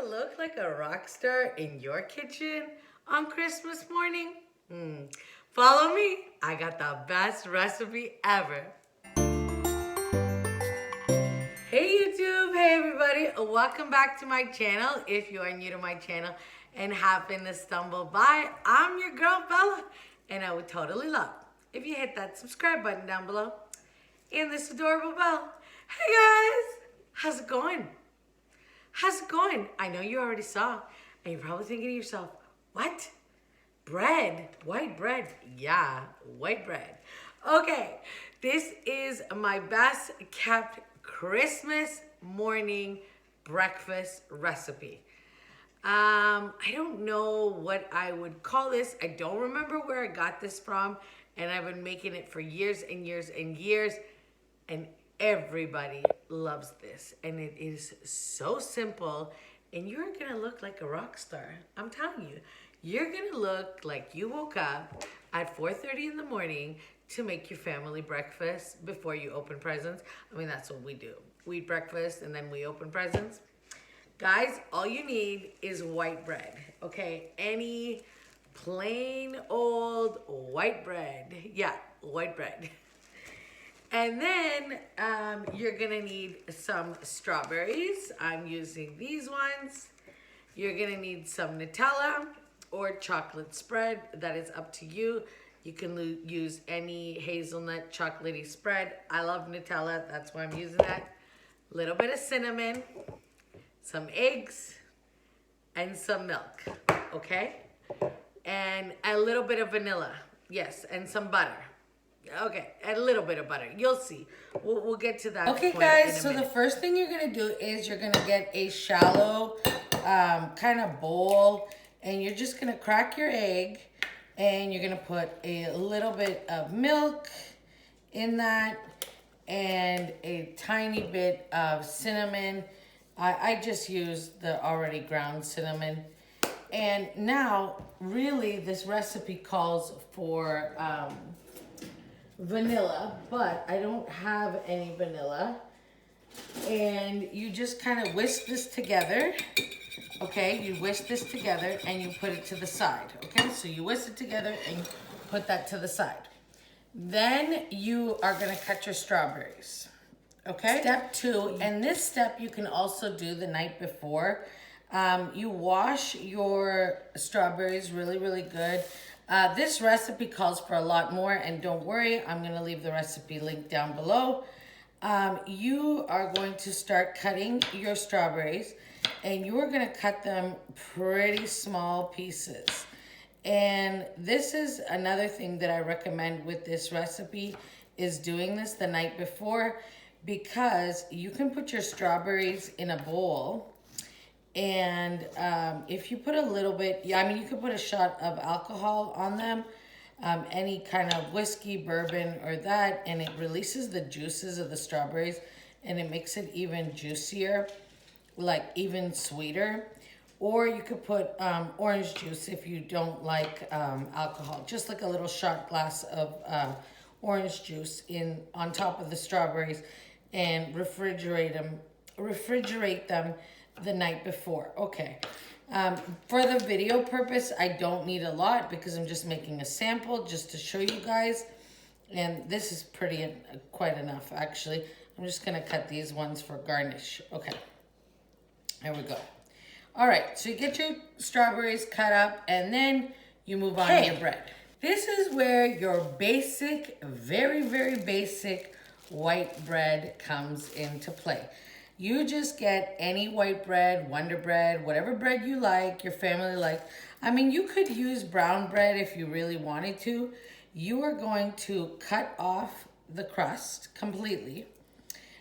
to look like a rock star in your kitchen on Christmas morning? Follow me. I got the best recipe ever. Hey YouTube, hey everybody. Welcome back to my channel. If you are new to my channel and happen to stumble by, I'm your girl Bella. And I would totally love if you hit that subscribe button down below and this adorable bell. Hey guys, how's it going? How's it going? I know you already saw, and you're probably thinking to yourself, what? Bread? White bread? Yeah, white bread. Okay, this is my best kept Christmas morning breakfast recipe. I don't know what I would call this. I don't remember where I got this from, and I've been making it for years and years and years, and everybody loves this, and it is so simple, and you're gonna look like a rock star. I'm telling you, you're gonna look like you woke up at 4:30 in the morning to make your family breakfast before you open presents. I mean, that's what we do. We eat breakfast and then we open presents. Guys, all you need is white bread, okay? Any plain old white bread. Yeah, white bread. And then you're gonna need some strawberries. I'm using these ones. You're gonna need some Nutella or chocolate spread. That is up to you. You can use any hazelnut chocolatey spread. I love Nutella, that's why I'm using that. A little bit of cinnamon, some eggs, and some milk, okay? And a little bit of vanilla, yes, and some butter. Okay, a little bit of butter. You'll see. We'll get to that. Okay, guys, so the first thing you're going to do is you're going to get a shallow kind of bowl, and you're just going to crack your egg, and you're going to put a little bit of milk in that, and a tiny bit of cinnamon. I just used the already ground cinnamon. And now, really, this recipe calls for vanilla, but I don't have any vanilla. And you just kind of whisk this together. Okay, you whisk this together and you put it to the side. Okay, so you whisk it together and you put that to the side. Then you are gonna cut your strawberries. Okay, step 2, and this step you can also do the night before. You wash your strawberries really, really good. This recipe calls for a lot more, and don't worry, I'm gonna leave the recipe link down below. You are going to start cutting your strawberries, and you are gonna cut them pretty small pieces. And this is another thing that I recommend with this recipe, is doing this the night before, because you can put your strawberries in a bowl, and if you put a little bit, I mean, you could put a shot of alcohol on them, any kind of whiskey, bourbon, or that, and it releases the juices of the strawberries, and it makes it even juicier, like even sweeter. Or you could put orange juice if you don't like alcohol, just like a little shot glass of orange juice on top of the strawberries, and refrigerate them the night before. Okay, for the video purpose, I don't need a lot because I'm just making a sample just to show you guys, and this is quite enough actually. I'm just gonna cut these ones for garnish. Okay, there we go. All right, so you get your strawberries cut up, and then you move on to your bread. This is where your basic, very, very basic white bread comes into play. You just get any white bread, Wonder Bread, whatever bread you like, your family like. I mean, you could use brown bread if you really wanted to. You are going to cut off the crust completely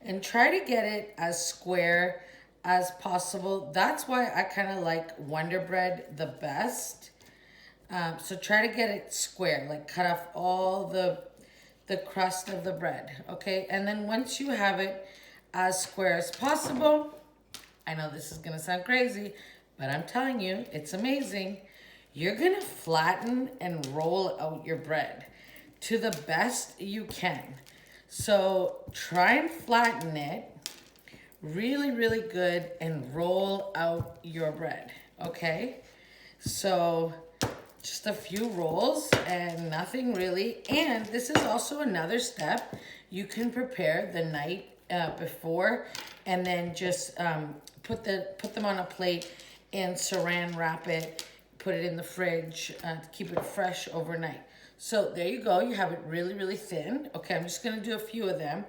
and try to get it as square as possible. That's why I kind of like Wonder Bread the best. So try to get it square, like cut off all the crust of the bread, okay? And then once you have it as square as possible, I know this is gonna sound crazy, but I'm telling you, it's amazing. You're gonna flatten and roll out your bread to the best you can. So try and flatten it really, really good and roll out your bread, okay? So just a few rolls and nothing really. And this is also another step. You can prepare the night before and then just put them on a plate and saran wrap it, put it in the fridge to keep it fresh overnight. So there you go, you have it really, really thin. Okay, I'm just gonna do a few of them.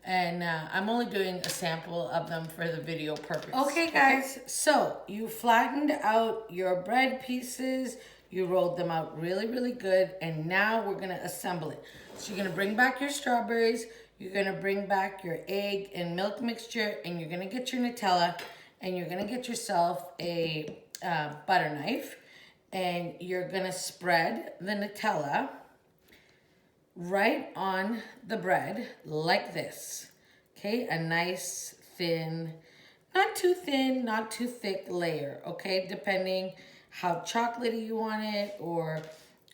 And I'm only doing a sample of them for the video purpose. Okay guys, so you flattened out your bread pieces, you rolled them out really, really good, and now we're gonna assemble it. So you're gonna bring back your strawberries, you're gonna bring back your egg and milk mixture, and you're gonna get your Nutella, and you're gonna get yourself a butter knife, and you're gonna spread the Nutella right on the bread like this. Okay, a nice thin, not too thin, not too thick layer, okay, depending how chocolatey you want it or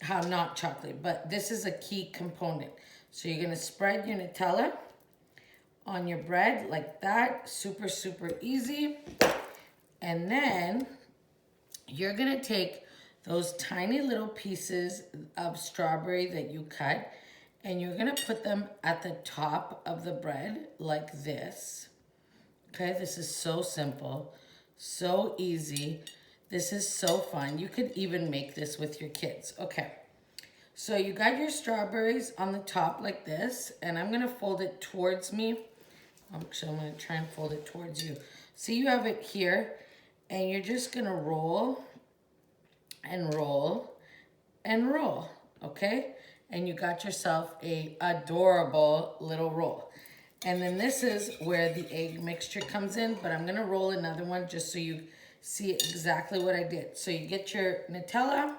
how not chocolate, but this is a key component. So you're gonna spread your Nutella on your bread like that, super, super easy. And then you're gonna take those tiny little pieces of strawberry that you cut, and you're gonna put them at the top of the bread like this. Okay, this is so simple, so easy. This is so fun. You could even make this with your kids. Okay, so you got your strawberries on the top like this, and I'm gonna fold it towards me. Actually, I'm gonna try and fold it towards you. So you have it here, and you're just gonna roll and roll and roll, okay? And you got yourself a adorable little roll. And then this is where the egg mixture comes in, but I'm gonna roll another one just so you see exactly what I did. So you get your Nutella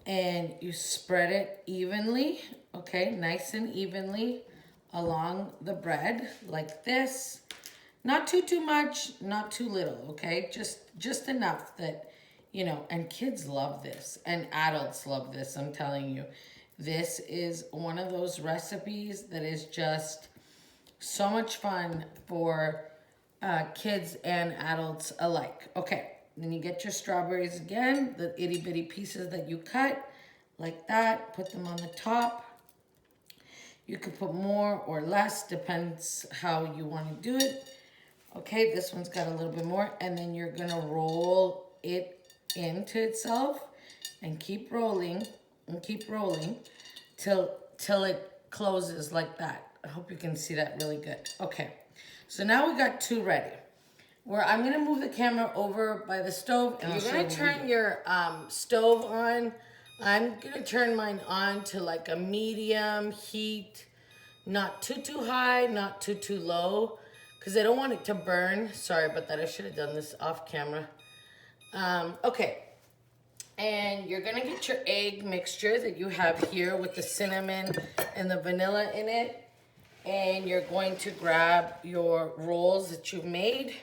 and you spread it evenly, okay? Nice and evenly along the bread like this. Not too much, not too little, okay? Just enough that, you know, and kids love this and adults love this, I'm telling you. This is one of those recipes that is just so much fun for kids and adults alike. Okay, then you get your strawberries again, the itty bitty pieces that you cut like that, put them on the top. You could put more or less, depends how you want to do it. Okay, this one's got a little bit more, and then you're gonna roll it into itself and keep rolling till it closes like that. I hope you can see that really good. Okay, so now we got two ready. Where I'm gonna move the camera over by the stove, and you're gonna turn your stove on. I'm gonna turn mine on to like a medium heat, not too high, not too low, because I don't want it to burn. Sorry about that, I should have done this off camera. Okay, and you're gonna get your egg mixture that you have here with the cinnamon and the vanilla in it, and you're going to grab your rolls that you've made,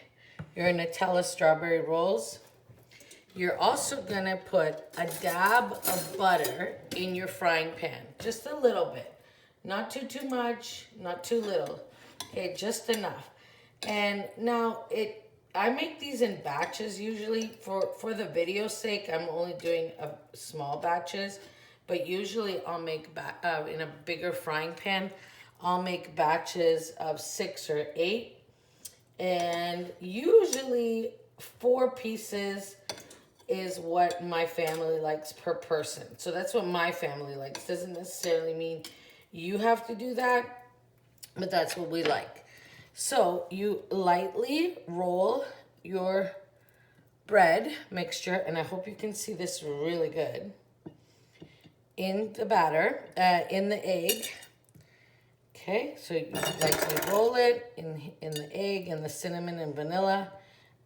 your Nutella strawberry rolls. You're also gonna put a dab of butter in your frying pan, just a little bit, not too much, not too little, okay, just enough. And now I make these in batches usually. For the video's sake, I'm only doing small batches, but usually I'll make in a bigger frying pan, I'll make batches of 6 or 8, and usually 4 pieces is what my family likes per person. So that's what my family likes. Doesn't necessarily mean you have to do that, but that's what we like. So you lightly roll your bread mixture, and I hope you can see this really good, in the batter, in the egg. Okay, so you lightly roll it in the egg and the cinnamon and vanilla,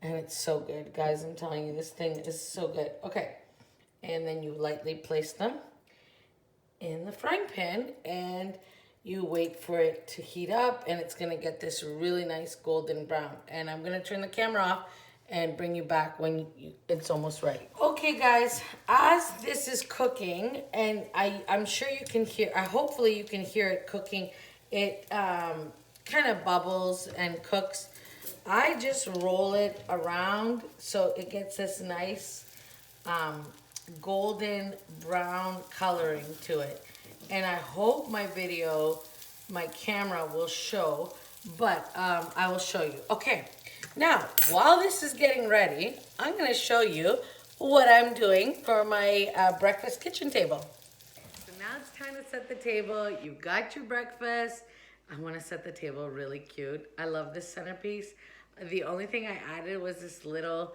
and it's so good, guys. I'm telling you, this thing is so good. Okay, and then you lightly place them in the frying pan, and you wait for it to heat up, and it's gonna get this really nice golden brown. And I'm gonna turn the camera off and bring you back when it's almost ready. Okay guys, as this is cooking, and I'm sure you can hear, hopefully you can hear it cooking, kind of bubbles and cooks, I just roll it around so it gets this nice golden brown coloring to it. And I hope my video, my camera will show, but I will show you. Okay, now while this is getting ready, I'm gonna show you what I'm doing for my breakfast kitchen table. So now it's time to set the table. You got your breakfast. I want to set the table really cute. I love this centerpiece. The only thing I added was this little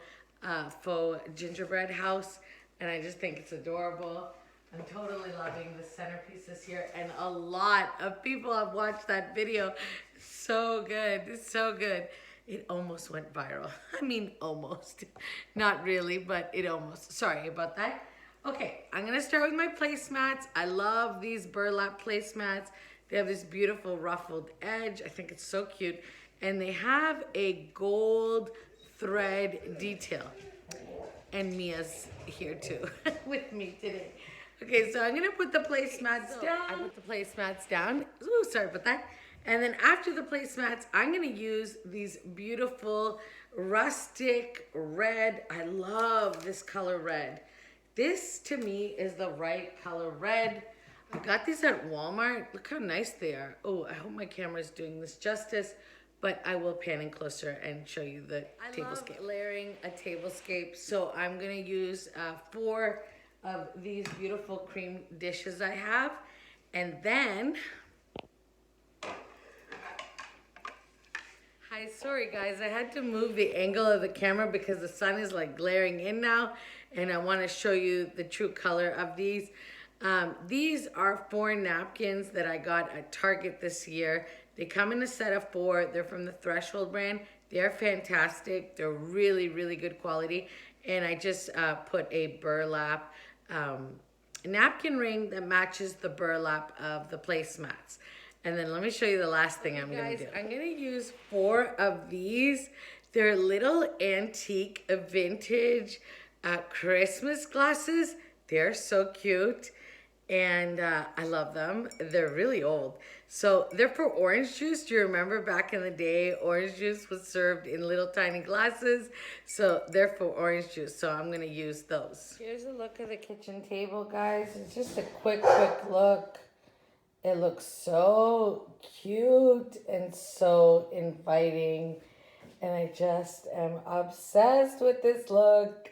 faux gingerbread house, and I just think it's adorable. I'm totally loving the centerpieces here, and a lot of people have watched that video. So good, it's so good. It almost went viral. I mean, almost. Not really, but it almost. Sorry about that. Okay, I'm gonna start with my placemats. I love these burlap placemats. They have this beautiful ruffled edge. I think it's so cute. And they have a gold thread detail. And Mia's here too with me today. Okay, so I'm gonna put the placemats down. I put the placemats down. Ooh, sorry about that. And then after the placemats, I'm gonna use these beautiful rustic red. I love this color red. This to me is the right color red. I got these at Walmart. Look how nice they are. Oh, I hope my camera is doing this justice, but I will pan in closer and show you the tablescape. I love layering a tablescape, so I'm gonna use 4 of these beautiful cream dishes I have. And then, hi, sorry guys, I had to move the angle of the camera because the sun is like glaring in now, and I wanna show you the true color of these. These are 4 napkins that I got at Target this year. They come in a set of 4. They're from the Threshold brand. They're fantastic. They're really, really good quality. And I just put a burlap napkin ring that matches the burlap of the placemats. And then let me show you the last thing I'm gonna do. I'm gonna use 4 of these. They're little antique vintage Christmas glasses. They're so cute. And I love them. They're really old. So they're for orange juice. Do you remember back in the day, orange juice was served in little tiny glasses? So they're for orange juice. So I'm gonna use those. Here's a look of the kitchen table, guys. It's just a quick look. It looks so cute and so inviting. And I just am obsessed with this look.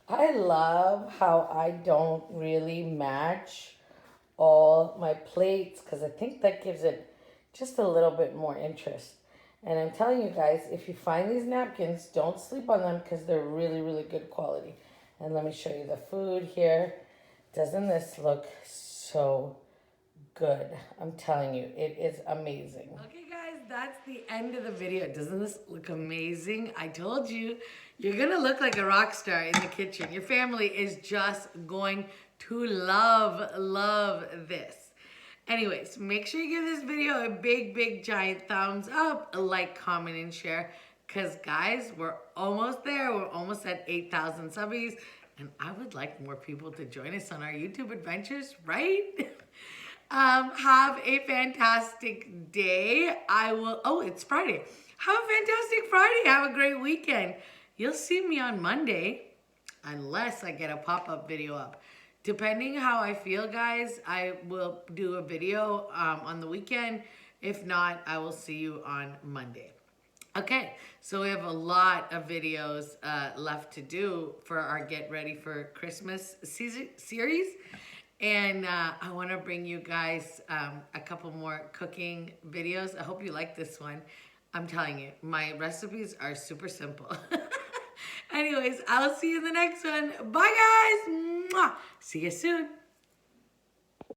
I love how I don't really match all my plates because I think that gives it just a little bit more interest. And I'm telling you guys, if you find these napkins, don't sleep on them because they're really, really good quality. And let me show you the food here. Doesn't this look so good? I'm telling you, it is amazing. Okay guys, that's the end of the video. Doesn't this look amazing? I told you, you're gonna look like a rock star in the kitchen. Your family is just going to love this. Anyways, make sure you give this video a big, giant thumbs up, a like, comment, and share. Because guys, we're almost there. We're almost at 8,000 subbies. And I would like more people to join us on our YouTube adventures, right? Have a fantastic day. Oh, it's Friday. Have a fantastic Friday. Have a great weekend. You'll see me on Monday, unless I get a pop-up video up. Depending how I feel, guys, I will do a video on the weekend. If not, I will see you on Monday. Okay, so we have a lot of videos left to do for our Get Ready for Christmas series. And I want to bring you guys a couple more cooking videos. I hope you like this one. I'm telling you, my recipes are super simple. Anyways, I'll see you in the next one. Bye, guys. Mwah. See you soon.